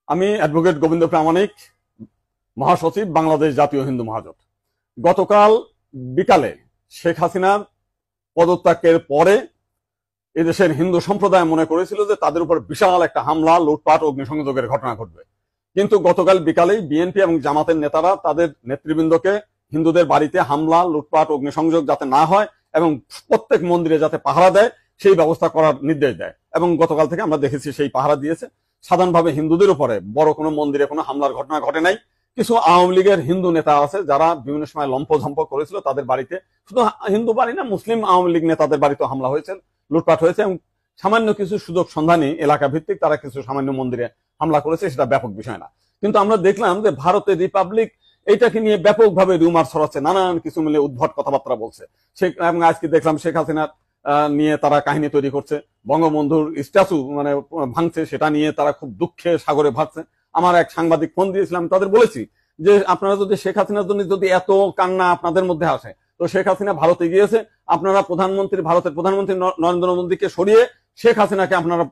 আমি অ্যাডভোকেট গোবিন্দ প্রামাণিক, মহাসচিব, বাংলাদেশ জাতীয় হিন্দু মহাজোট। গতকাল বিকালে শেখ হাসিনার পদত্যাগের পরে এদেশের হিন্দু সম্প্রদায় মনে করেছিল যে তাদের উপর বিশাল একটা হামলা, লুটপাট, অগ্নিসংযোগের ঘটনা ঘটবে। কিন্তু গতকাল বিকালেই বিএনপি এবং জামাতের নেতারা তাদের নেতৃবৃন্দকে হিন্দুদের বাড়িতে হামলা, লুটপাট, অগ্নিসংযোগ যাতে না হয় এবং প্রত্যেক মন্দিরে যাতে পাহারা দেয় সেই ব্যবস্থা করার নির্দেশ দেয়। এবং গতকাল থেকে আমরা দেখেছি সেই পাহারা দিয়েছে। সাধারণভাবে হিন্দুদের উপরে বড় কোনো মন্দিরে কোনো হামলার ঘটনা ঘটে নাই। কিছু আওয়ামী লীগের হিন্দু নেতা আছে যারা বিভিন্ন সময় লম্পঝম্প করেছিল, তাদের বাড়িতে, শুধু হিন্দু বাড়ি না, মুসলিম আওয়ামী লীগ নেতাদের বাড়িতে হামলা হয়েছে, লুটপাট হয়েছে এবং সামান্য কিছু সুযোগ সন্ধানী এলাকা ভিত্তিক তারা কিছু সামান্য মন্দিরে হামলা করেছে, সেটা ব্যাপক বিষয় না। কিন্তু আমরা দেখলাম যে ভারতের রিপাবলিক এইটাকে নিয়ে ব্যাপকভাবে রিউমার ছড়াচ্ছে, নানান কিছু মিলে উদ্ভট কথাবার্তা বলছে। এবং আজকে দেখলাম শেখ হাসিনার নিয়ে তারা কাহিনী তৈরি করছে, বঙ্গবন্ধুর স্ট্যাচু ভাঙছে, সেটা নিয়ে তারা খুব দুঃখে সাগরে ভাসছে। আমার এক সাংবাদিক ফোন দিয়েছিলাম, তাদের বলেছি যে আপনারা যদি শেখ হাসিনার জন্য যদি এত কান্না আপনাদের মধ্যে আসে, তো শেখ হাসিনা ভারতে গিয়েছে, আপনারা ভারতের প্রধানমন্ত্রী নরেন্দ্র মোদীকে সরিয়ে শেখ হাসিনাকে আপনারা